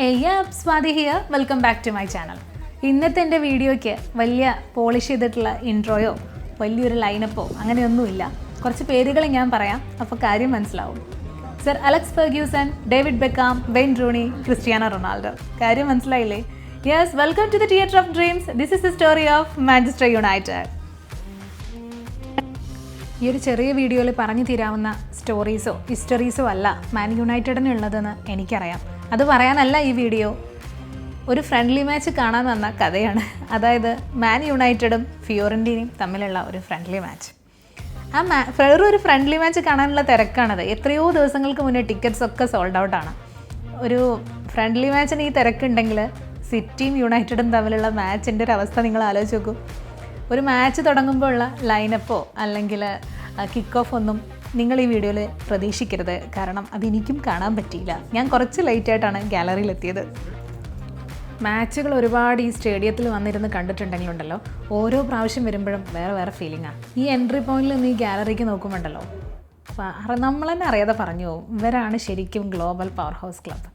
Swathi here, welcome back to my channel. ഇന്നത്തെ എൻ്റെ വീഡിയോയ്ക്ക് വലിയ പോളിഷ് ചെയ്തിട്ടുള്ള ഇൻട്രോയോ വലിയൊരു ലൈനപ്പോ അങ്ങനെയൊന്നുമില്ല. കുറച്ച് പേരുകൾ ഞാൻ പറയാം, അപ്പോൾ കാര്യം മനസ്സിലാവും. Sir Alex Ferguson, David Beckham, Wayne Rooney, Cristiano Ronaldo. കാര്യം മനസ്സിലായില്ലേ? Yes, welcome to the theatre of dreams. This is the story of Manchester United. ഈ ഒരു ചെറിയ വീഡിയോയിൽ പറഞ്ഞു തീരാവുന്ന സ്റ്റോറീസോ ഹിസ്റ്ററീസോ അല്ല മാൻ യുണൈറ്റഡിനുള്ളതെന്ന് എനിക്കറിയാം. അത് പറയാനല്ല ഈ വീഡിയോ, ഒരു ഫ്രണ്ട്ലി മാച്ച് കാണാൻ വന്ന കഥയാണ്. അതായത് മാൻ യുണൈറ്റഡും ഫിയോറന്റീനയും തമ്മിലുള്ള ഒരു ഫ്രണ്ട്ലി മാച്ച്. വേറൊരു ഫ്രണ്ട്ലി മാച്ച് കാണാനുള്ള തിരക്കാണത്. എത്രയോ ദിവസങ്ങൾക്ക് മുന്നേ ടിക്കറ്റ്സ് ഒക്കെ സോൾഡ് ഔട്ടാണ്. ഒരു ഫ്രണ്ട്ലി മാച്ചിന് ഈ തിരക്കുണ്ടെങ്കിൽ സിറ്റിയും യുണൈറ്റഡും തമ്മിലുള്ള മാച്ചിൻ്റെ ഒരു അവസ്ഥ നിങ്ങൾ ആലോചിച്ച് നോക്കൂ. ഒരു മാച്ച് തുടങ്ങുമ്പോൾ ഉള്ള ലൈനപ്പോ അല്ലെങ്കിൽ കിക്ക് ഓഫ് ഒന്നും നിങ്ങൾ ഈ വീഡിയോയിൽ പ്രതീക്ഷിക്കരുത്. കാരണം അതെനിക്കും കാണാൻ പറ്റിയില്ല. ഞാൻ കുറച്ച് ലേറ്റായിട്ടാണ് ഗാലറിയിലെത്തിയത്. മാച്ചുകൾ ഒരുപാട് ഈ സ്റ്റേഡിയത്തിൽ വന്നിരുന്ന് കണ്ടിട്ടുണ്ടെങ്കിലുണ്ടല്ലോ, ഓരോ പ്രാവശ്യം വരുമ്പോഴും വേറെ വേറെ ഫീലിംഗാണ്. ഈ എൻട്രി പോയിന്റിൽ നിന്ന് ഈ ഗാലറിക്ക് നോക്കുമ്പോണ്ടല്ലോ, നമ്മൾ തന്നെ അറിയാതെ പറഞ്ഞു പോകും, ഇവരാണ് ശരിക്കും global power house club.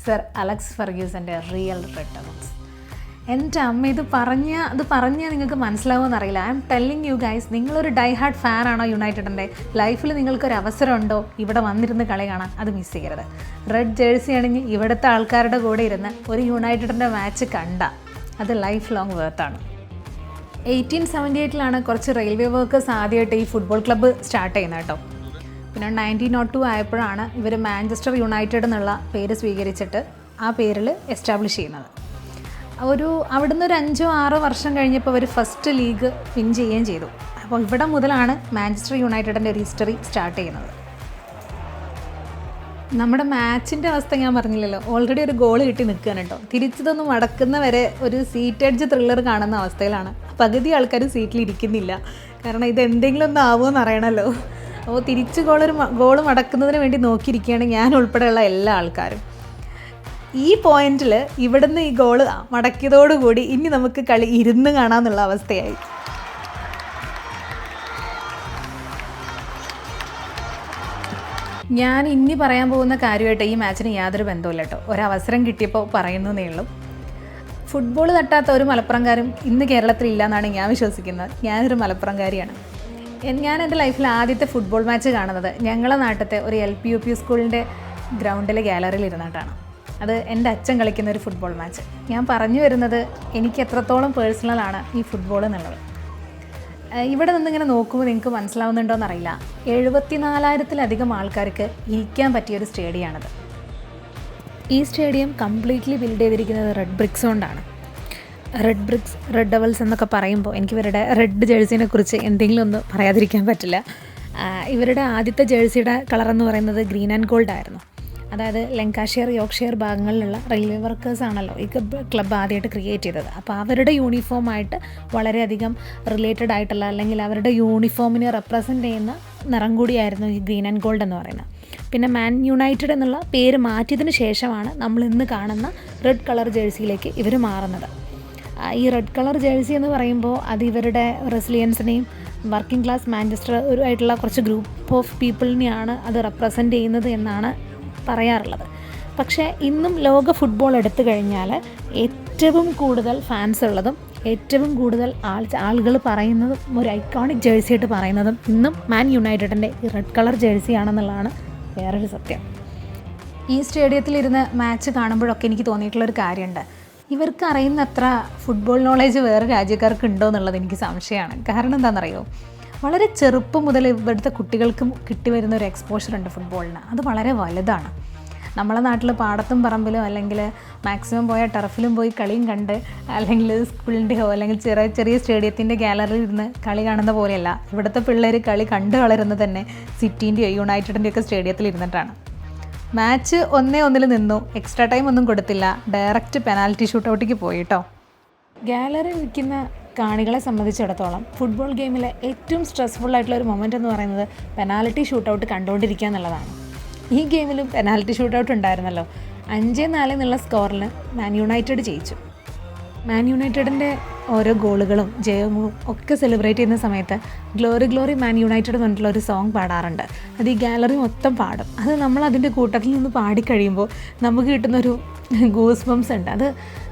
Sir Alex ഫെർഗ്യൂസൻ്റെ റിയൽ റെഡ് ഡെവിൾസ്. എൻ്റെ അമ്മ, ഇത് പറഞ്ഞാൽ നിങ്ങൾക്ക് മനസ്സിലാവുമെന്നറിയില്ല. I'm telling you guys, നിങ്ങളൊരു ഡൈ ഹാർഡ് ഫാനാണോ യുണൈറ്റഡിൻ്റെ? ലൈഫിൽ നിങ്ങൾക്കൊരു അവസരമുണ്ടോ ഇവിടെ വന്നിരുന്ന് കളി കാണാൻ? അത് മിസ് ചെയ്യരുത്. റെഡ് ജേഴ്സി അണിഞ്ഞ് ഇവിടുത്തെ ആൾക്കാരുടെ കൂടെ ഇരുന്ന് ഒരു യുണൈറ്റഡിൻ്റെ മാച്ച് കണ്ട അത് ലൈഫ് ലോങ് വേർത്താണ്. 1878 കുറച്ച് റെയിൽവേ വർക്കേഴ്സ് ആദ്യമായിട്ട് ഈ ഫുട്ബോൾ ക്ലബ്ബ് സ്റ്റാർട്ട് ചെയ്യുന്നത് കേട്ടോ. പിന്നെ 1902 ആയപ്പോഴാണ് ഇവർ മാഞ്ചസ്റ്റർ യുണൈറ്റഡ് എന്നുള്ള പേര് സ്വീകരിച്ചിട്ട് ആ പേരിൽ എസ്റ്റാബ്ലിഷ് ചെയ്യുന്നത്. അവിടുന്ന് ഒരു 5-6 വർഷം കഴിഞ്ഞപ്പോൾ അവർ ഫസ്റ്റ് ലീഗ് വിൻ ചെയ്യുകയും ചെയ്തു. അപ്പോൾ ഇവിടെ മുതലാണ് മാഞ്ചസ്റ്റർ യുണൈറ്റഡിൻ്റെ ഒരു ഹിസ്റ്ററി സ്റ്റാർട്ട് ചെയ്യുന്നത്. നമ്മുടെ മാച്ചിൻ്റെ അവസ്ഥ ഞാൻ പറഞ്ഞില്ലല്ലോ, ഓൾറെഡി ഒരു ഗോൾ കിട്ടി നിൽക്കുകയാണ് കേട്ടോ. തിരിച്ചതൊന്നും മടക്കുന്നവരെ ഒരു സീറ്റ് എഡ്ജ് ത്രില്ലർ കാണുന്ന അവസ്ഥയിലാണ്. പകുതി ആൾക്കാർ സീറ്റിലിരിക്കുന്നില്ല. കാരണം ഇത് എന്തെങ്കിലും ഒന്ന് ആവുമെന്ന് അറിയണമല്ലോ. അപ്പോൾ തിരിച്ച് ഗോൾ മടക്കുന്നതിന് വേണ്ടി നോക്കിയിരിക്കുകയാണ് ഞാൻ ഉൾപ്പെടെയുള്ള എല്ലാ ആൾക്കാരും. ഈ പോയിന്റിൽ ഇവിടുന്ന് ഈ ഗോള് മടക്കിയതോടുകൂടി ഇനി നമുക്ക് കളി ഇരുന്ന് കാണാമെന്നുള്ള അവസ്ഥയായി. ഞാൻ ഇനി പറയാൻ പോകുന്ന കാര്യമായിട്ട് ഈ മാച്ചിന് യാതൊരു ബന്ധമില്ല കേട്ടോ. ഒരവസരം കിട്ടിയപ്പോൾ പറയുന്നതേ ഉള്ളൂ. ഫുട്ബോൾ തട്ടാത്ത ഒരു മലപ്പുറംകാരും ഇന്ന് കേരളത്തിലില്ല എന്നാണ് ഞാൻ വിശ്വസിക്കുന്നത്. ഞാനൊരു മലപ്പുറംകാരിയാണ്. ഞാൻ എൻ്റെ ലൈഫിൽ ആദ്യത്തെ ഫുട്ബോൾ മാച്ച് കാണുന്നത് ഞങ്ങളെ നാട്ടിലത്തെ ഒരു LP UP സ്കൂളിൻ്റെ ഗ്രൗണ്ടിലെ ഗാലറിയിൽ ഇരുന്നിട്ടാണ്. അത് എൻ്റെ അച്ഛൻ കളിക്കുന്ന ഒരു ഫുട്ബോൾ മാച്ച്. ഞാൻ പറഞ്ഞു വരുന്നത് എനിക്ക് എത്രത്തോളം പേഴ്സണലാണ് ഈ ഫുട്ബോൾ എന്നുള്ളത്. ഇവിടെ നിന്നിങ്ങനെ നോക്കുമ്പോൾ നിങ്ങൾക്ക് മനസ്സിലാവുന്നുണ്ടോയെന്ന് അറിയില്ല. 74,000-ലധികം ആൾക്കാർക്ക് ഇരിക്കാൻ പറ്റിയൊരു സ്റ്റേഡിയമാണത്. ഈ സ്റ്റേഡിയം കംപ്ലീറ്റ്ലി ബിൽഡ് ചെയ്തിരിക്കുന്നത് റെഡ് ബ്രിക്സ് കൊണ്ടാണ്. റെഡ് ബ്രിക്സ്, റെഡ് ഡെവിൾസ് എന്നൊക്കെ പറയുമ്പോൾ എനിക്ക് ഇവരുടെ റെഡ് ജേഴ്സിനെ കുറിച്ച് എന്തെങ്കിലും ഒന്ന് പറയാതിരിക്കാൻ പറ്റില്ല. ഇവരുടെ ആദ്യത്തെ ജേഴ്സിയുടെ കളറെന്ന് പറയുന്നത് ഗ്രീൻ ആൻഡ് ഗോൾഡ് ആയിരുന്നു. അതായത് ലങ്കാഷെയർ, യോർക്ക്ഷയർ ഭാഗങ്ങളിലുള്ള റെയിൽവേ വർക്കേഴ്സാണല്ലോ ഈ ക്ലബ്ബ് ആദ്യമായിട്ട് ക്രിയേറ്റ് ചെയ്തത്. അപ്പോൾ അവരുടെ യൂണിഫോമായിട്ട് വളരെയധികം റിലേറ്റഡ് ആയിട്ടുള്ള, അല്ലെങ്കിൽ അവരുടെ യൂണിഫോമിനെ റെപ്രസെൻ്റ് ചെയ്യുന്ന നിറം കൂടിയായിരുന്നു ഈ ഗ്രീൻ ആൻഡ് ഗോൾഡ് എന്ന് പറയുന്നത്. പിന്നെ മാൻ യുണൈറ്റഡ് എന്നുള്ള പേര് മാറ്റിയതിന് ശേഷമാണ് നമ്മൾ ഇന്ന് കാണുന്ന റെഡ് കളർ ജേഴ്സിയിലേക്ക് ഇവർ മാറുന്നത്. ഈ റെഡ് കളർ ജേഴ്സി എന്ന് പറയുമ്പോൾ അത് ഇവരുടെ റെസിലിയൻസിനെയും വർക്കിംഗ് ക്ലാസ് മാഞ്ചസ്റ്റർ ആയിട്ടുള്ള കുറച്ച് ഗ്രൂപ്പ് ഓഫ് പീപ്പിളിനെയാണ് അത് റെപ്രസെൻ്റ് ചെയ്യുന്നത് എന്നാണ് പറയാറുള്ളത്. പക്ഷേ ഇന്നും ലോക ഫുട്ബോൾ എടുത്തു കഴിഞ്ഞാൽ ഏറ്റവും കൂടുതൽ ഫാൻസ് ഉള്ളതും ഏറ്റവും കൂടുതൽ ആളുകൾ പറയുന്നതും ഒരു ഐക്കോണിക് ജേഴ്സി ആയിട്ട് പറയുന്നതും ഇന്നും മാൻ യുണൈറ്റഡിൻ്റെ ഈ റെഡ് കളർ ജേഴ്സി ആണെന്നുള്ളതാണ് വേറൊരു സത്യം. ഈ സ്റ്റേഡിയത്തിലിരുന്ന് മാച്ച് കാണുമ്പോഴൊക്കെ എനിക്ക് തോന്നിയിട്ടുള്ളൊരു കാര്യമുണ്ട്. ഇവർക്ക് അറിയുന്ന അത്ര ഫുട്ബോൾ നോളേജ് വേറെ രാജ്യക്കാർക്ക് ഉണ്ടോ എന്നുള്ളത് എനിക്ക് സംശയമാണ്. കാരണം എന്താണെന്നറിയോ, വളരെ ചെറുപ്പം മുതൽ ഇവിടുത്തെ കുട്ടികൾക്കും കിട്ടി വരുന്ന ഒരു എക്സ്പോഷർ ഉണ്ട് ഫുട്ബോളിന്. അത് വളരെ വലുതാണ്. നമ്മളെ നാട്ടിൽ പാടത്തും പറമ്പിലും അല്ലെങ്കിൽ മാക്സിമം പോയ ടർഫിലും പോയി കളിയും കണ്ട്, അല്ലെങ്കിൽ സ്കൂളിൻ്റെയോ അല്ലെങ്കിൽ ചെറിയ സ്റ്റേഡിയത്തിൻ്റെ ഗാലറിയിൽ ഇരുന്ന് കളി കാണുന്ന പോലെയല്ല. ഇവിടുത്തെ പിള്ളേർ കളി കണ്ടു വളരുന്നത് തന്നെ സിറ്റീൻ്റെയോ യുണൈറ്റഡിൻ്റെയൊക്കെ സ്റ്റേഡിയത്തിൽ ഇരുന്നിട്ടാണ്. മാച്ച് 1-1 നിന്നു. എക്സ്ട്രാ ടൈം ഒന്നും കൊടുത്തില്ല. ഡയറക്റ്റ് പെനാൽറ്റി ഷൂട്ടൗട്ടിക്ക് പോയി കേട്ടോ. ഗാലറി നിൽക്കുന്ന കാണികളെ സംബന്ധിച്ചിടത്തോളം ഫുട്ബോൾ ഗെയിമിലെ ഏറ്റവും സ്ട്രെസ്ഫുൾ ആയിട്ടുള്ള ഒരു മൊമെൻ്റ് എന്ന് പറയുന്നത് പെനാൽറ്റി ഷൂട്ടൗട്ട് കണ്ടുകൊണ്ടിരിക്കുക എന്നുള്ളതാണ്. ഈ ഗെയിമിലും പെനാൽറ്റി ഷൂട്ടൗട്ട് ഉണ്ടായിരുന്നല്ലോ. 5-4 എന്നുള്ള സ്കോറിൽ മാൻ യുണൈറ്റഡ് ജയിച്ചു. മാൻ യുണൈറ്റഡിൻ്റെ ഓരോ ഗോളുകളും ജയവും ഒക്കെ സെലിബ്രേറ്റ് ചെയ്യുന്ന സമയത്ത് ഗ്ലോറി ഗ്ലോറി മാൻ യുണൈറ്റഡ് എന്ന് പറഞ്ഞിട്ടുള്ള ഒരു സോങ് പാടാറുണ്ട്. അത് ഈ ഗാലറി മൊത്തം പാടും. അത് നമ്മൾ അതിൻ്റെ കൂട്ടത്തിൽ നിന്ന് പാടിക്കഴിയുമ്പോൾ നമുക്ക് കിട്ടുന്നൊരു ഗൂസ് ബംസ് ഉണ്ട്. അത്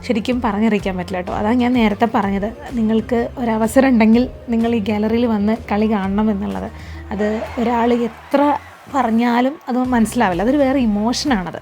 ശരിക്കും പറഞ്ഞറിയിക്കാൻ പറ്റില്ല കേട്ടോ. അതാണ് ഞാൻ നേരത്തെ പറഞ്ഞത്, നിങ്ങൾക്ക് ഒരവസരം ഉണ്ടെങ്കിൽ നിങ്ങൾ ഈ ഗാലറിയിൽ വന്ന് കളി കാണണം എന്നുള്ളത്. അത് ഒരാൾ എത്ര പറഞ്ഞാലും അത് മനസ്സിലാവില്ല. അതൊരു വേറെ ഇമോഷനാണത്.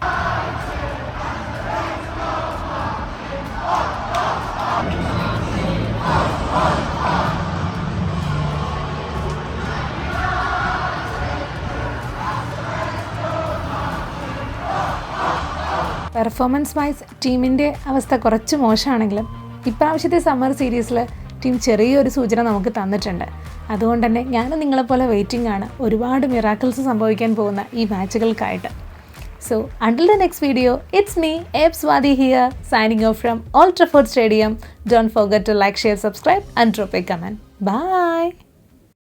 പെർഫോമൻസ് വൈസ് ടീമിൻ്റെ അവസ്ഥ കുറച്ച് മോശമാണെങ്കിലും ഇപ്രാവശ്യത്തെ സമ്മർ സീരീസിൽ ടീം ചെറിയൊരു സൂചന നമുക്ക് തന്നിട്ടുണ്ട്. അതുകൊണ്ട് തന്നെ ഞാനും നിങ്ങളെപ്പോലെ വെയിറ്റിംഗ് ആണ് ഒരുപാട് മിറാക്കിൾസ് സംഭവിക്കാൻ പോകുന്ന ഈ മാച്ചുകൾക്കായിട്ട്. So until the next video, it's me, Abe Swadi here, signing off from Old Trafford Stadium. Don't forget to like, share, subscribe and drop a comment. Bye.